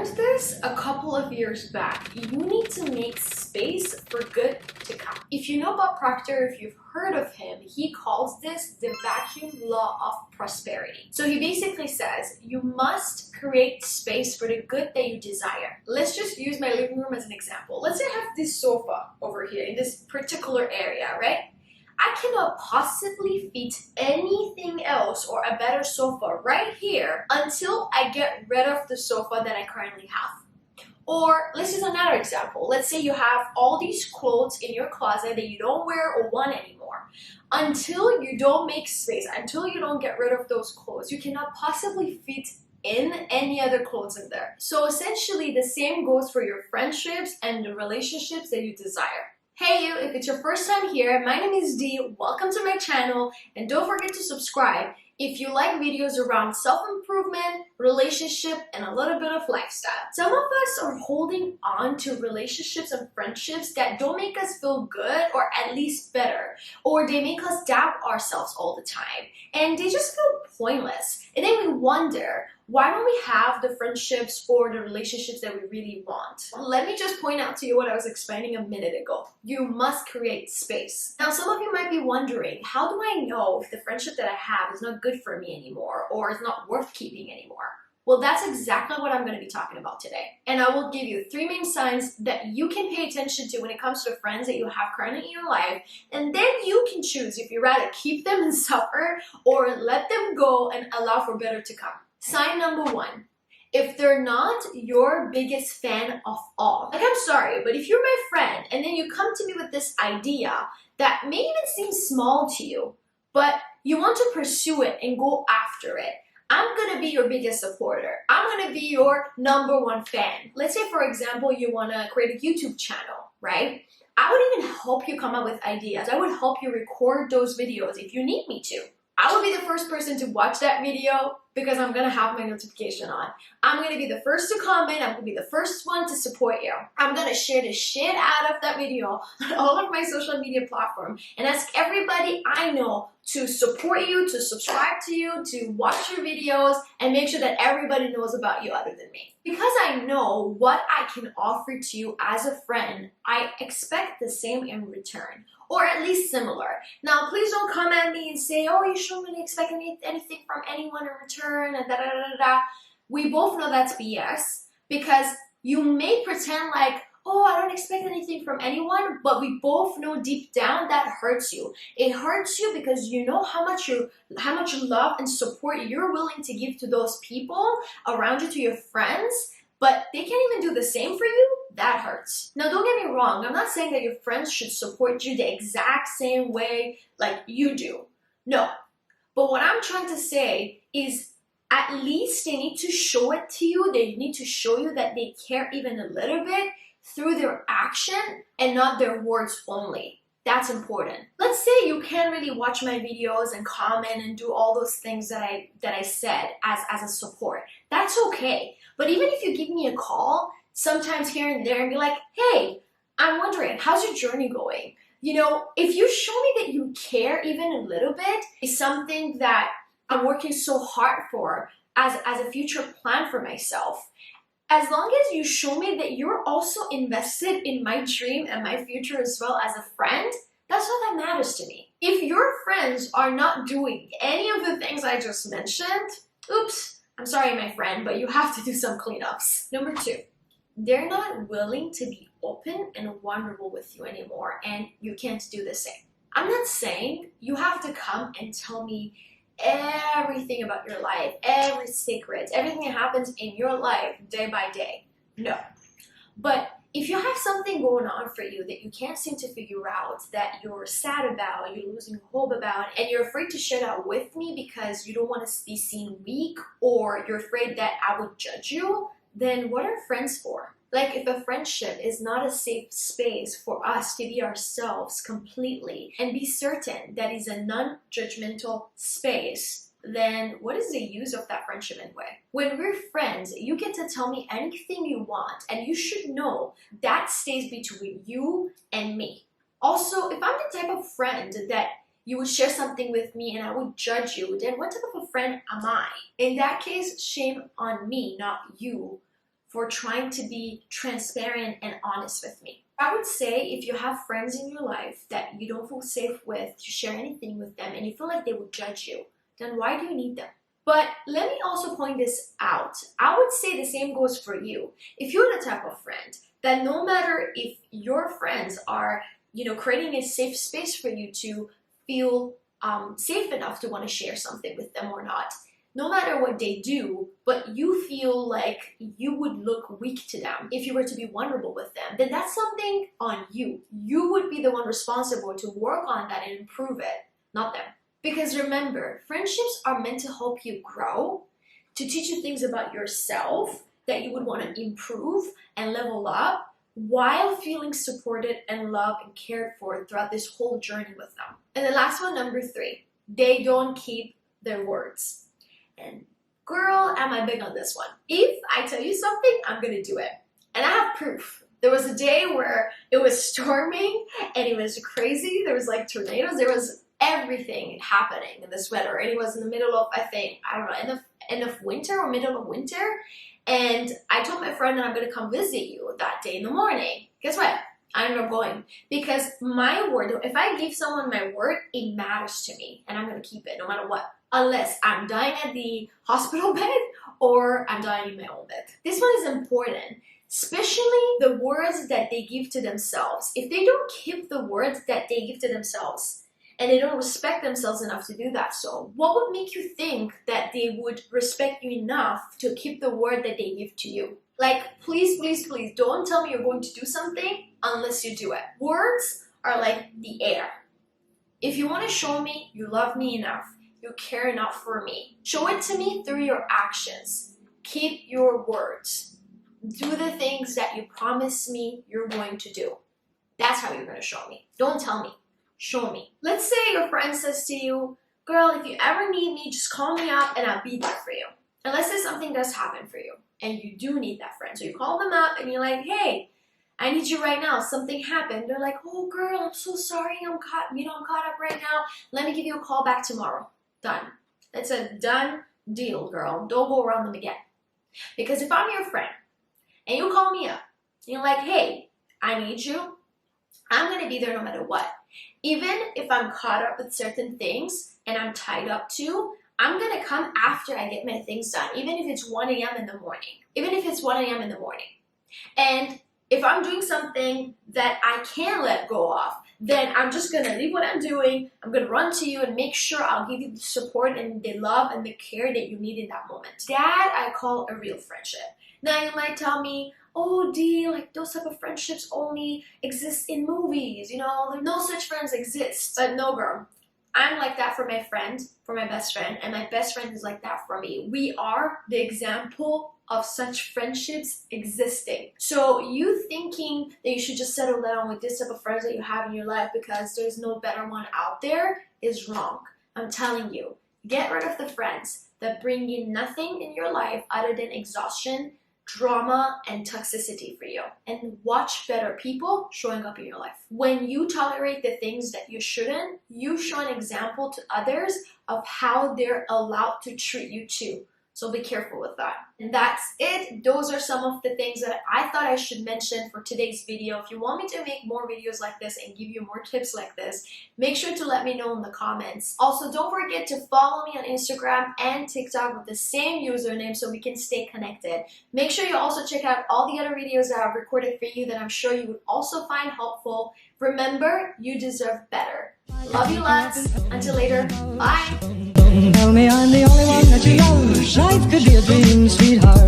learned this a couple of years back. You need to make space for good to come. If you know Bob Proctor, if you've heard of him, he calls this the vacuum law of prosperity. So he basically says you must create space for the good that you desire. Let's just use my living room as an example. Let's say I have this sofa over here in this particular area, right? I cannot possibly fit anything else or a better sofa right here until I get rid of the sofa that I currently have. Or let's use another example. Let's say you have all these clothes in your closet that you don't wear or want anymore. Until you don't make space, until you don't get rid of those clothes, you cannot possibly fit in any other clothes in there. So essentially the same goes for your friendships and the relationships that you desire. Hey you, if it's your first time here, my name is Dee, welcome to my channel, and don't forget to subscribe if you like videos around self-improvement, relationship, and a little bit of lifestyle. Some of us are holding on to relationships and friendships that don't make us feel good or at least better, or they make us doubt ourselves all the time, and they just feel pointless. And then we wonder, why don't we have the friendships or the relationships that we really want? Let me just point out to you what I was explaining a minute ago. You must create space. Now, some of you might be wondering, how do I know if the friendship that I have is not good for me anymore or is not worth keeping anymore? Well, that's exactly what I'm going to be talking about today. And I will give you 3 main signs that you can pay attention to when it comes to friends that you have currently in your life. And then you can choose if you'd rather keep them and suffer or let them go and allow for better to come. Sign number 1. If they're not your biggest fan of all. Like, I'm sorry, but if you're my friend and then you come to me with this idea that may even seem small to you, but you want to pursue it and go after it, I'm going to be your biggest supporter. I'm going to be your number 1 fan. Let's say, for example, you want to create a YouTube channel, right? I would even help you come up with ideas. I would help you record those videos if you need me to. I will be the first person to watch that video because I'm going to have my notification on. I'm going to be the first to comment. I'm going to be the first one to support you. I'm going to share the shit out of that video on all of my social media platforms and ask everybody I know to support you, to subscribe to you, to watch your videos, and make sure that everybody knows about you other than me. Because I know what I can offer to you as a friend, I expect the same in return, or at least similar. Now, please don't come at me and say, oh, you shouldn't really expect anything from anyone in return, and da-da-da-da-da. We both know that's BS, because you may pretend like, oh, I don't expect anything from anyone, but we both know deep down that hurts you. It hurts you because you know how much love and support you're willing to give to those people around you, to your friends, but they can't even do the same for you. That hurts. Now, don't get me wrong. I'm not saying that your friends should support you the exact same way like you do. No. But what I'm trying to say is at least they need to show it to you. They need to show you that they care even a little bit through their action and not their words only. That's important. Let's say you can't really watch my videos and comment and do all those things that I said as a support. That's okay. But even if you give me a call sometimes here and there and be like, hey, I'm wondering, how's your journey going? You know, if you show me that you care even a little bit, is something that I'm working so hard for as a future plan for myself. As long as you show me that you're also invested in my dream and my future as well as a friend, that's all that matters to me. If your friends are not doing any of the things I just mentioned, oops, I'm sorry, my friend, but you have to do some cleanups. Number 2, they're not willing to be open and vulnerable with you anymore, and you can't do the same. I'm not saying you have to come and tell me everything about your life, every secret, everything that happens in your life day by day. No. But if you have something going on for you that you can't seem to figure out, that you're sad about, you're losing hope about, and you're afraid to share that with me because you don't want to be seen weak, or you're afraid that I would judge you, then what are friends for? Like, if a friendship is not a safe space for us to be ourselves completely and be certain that it's a non-judgmental space, then what is the use of that friendship anyway? When we're friends, you get to tell me anything you want, and you should know that stays between you and me. Also, if I'm the type of friend that you would share something with me and I would judge you, then what type of a friend am I? In that case, shame on me, not you, for trying to be transparent and honest with me. I would say if you have friends in your life that you don't feel safe with to share anything with them and you feel like they will judge you, then why do you need them? But let me also point this out. I would say the same goes for you. If you're the type of friend that no matter if your friends are, creating a safe space for you to feel safe enough to want to share something with them or not, no matter what they do, but you feel like you would look weak to them if you were to be vulnerable with them, then that's something on you. You would be the one responsible to work on that and improve it, not them. Because remember, friendships are meant to help you grow, to teach you things about yourself that you would want to improve and level up while feeling supported and loved and cared for throughout this whole journey with them. And the last one, number 3, they don't keep their words. And girl, am I big on this one. If I tell you something, I'm gonna do it. And I have proof. There was a day where it was storming and it was crazy. There was like tornadoes. There was everything happening in this weather. And it was in the middle of, end of winter or middle of winter. And I told my friend that I'm gonna come visit you that day in the morning. Guess what? I ended up going because my word, if I give someone my word, it matters to me and I'm gonna keep it no matter what. Unless I'm dying at the hospital bed or I'm dying in my own bed. This one is important, especially the words that they give to themselves. If they don't keep the words that they give to themselves and they don't respect themselves enough to do that, so what would make you think that they would respect you enough to keep the word that they give to you? Like, please, please, please don't tell me you're going to do something unless you do it. Words are like the air. If you want to show me you love me enough, you care enough for me, show it to me through your actions. Keep your words. Do the things that you promise me you're going to do. That's how you're going to show me. Don't tell me. Show me. Let's say your friend says to you, girl, if you ever need me, just call me up and I'll be there for you. And let's say something does happen for you and you do need that friend. So you call them up and you're like, hey, I need you right now. Something happened. They're like, oh girl, I'm so sorry. I'm caught up right now. Let me give you a call back tomorrow. Done. That's a done deal, girl. Don't go around them again. Because if I'm your friend and you call me up and you're like, hey, I need you, I'm going to be there no matter what. Even if I'm caught up with certain things and I'm tied up to, I'm going to come after I get my things done, even if it's 1 a.m. in the morning. Even if it's 1 a.m. in the morning. And if I'm doing something that I can't let go of, then I'm just going to leave what I'm doing. I'm going to run to you and make sure I'll give you the support and the love and the care that you need in that moment. That I call a real friendship. Now you might tell me, oh Dee, like those type of friendships only exist in movies. No such friends exist. But no, girl. I'm like that for my friend, for my best friend, and my best friend is like that for me. We are the example of such friendships existing. So you thinking that you should just settle down with this type of friends that you have in your life because there's no better one out there is wrong. I'm telling you, get rid of the friends that bring you nothing in your life other than exhaustion, drama, and toxicity for you. And watch better people showing up in your life. When you tolerate the things that you shouldn't, you show an example to others of how they're allowed to treat you too. So be careful with that. And that's it. Those are some of the things that I thought I should mention for today's video. If you want me to make more videos like this and give you more tips like this, make sure to let me know in the comments. Also, don't forget to follow me on Instagram and TikTok with the same username so we can stay connected. Make sure you also check out all the other videos that I've recorded for you that I'm sure you would also find helpful. Remember, you deserve better. Love you lots. Until later. Bye. Don't tell me I'm the only one that you love. Life could be a dream, sweetheart.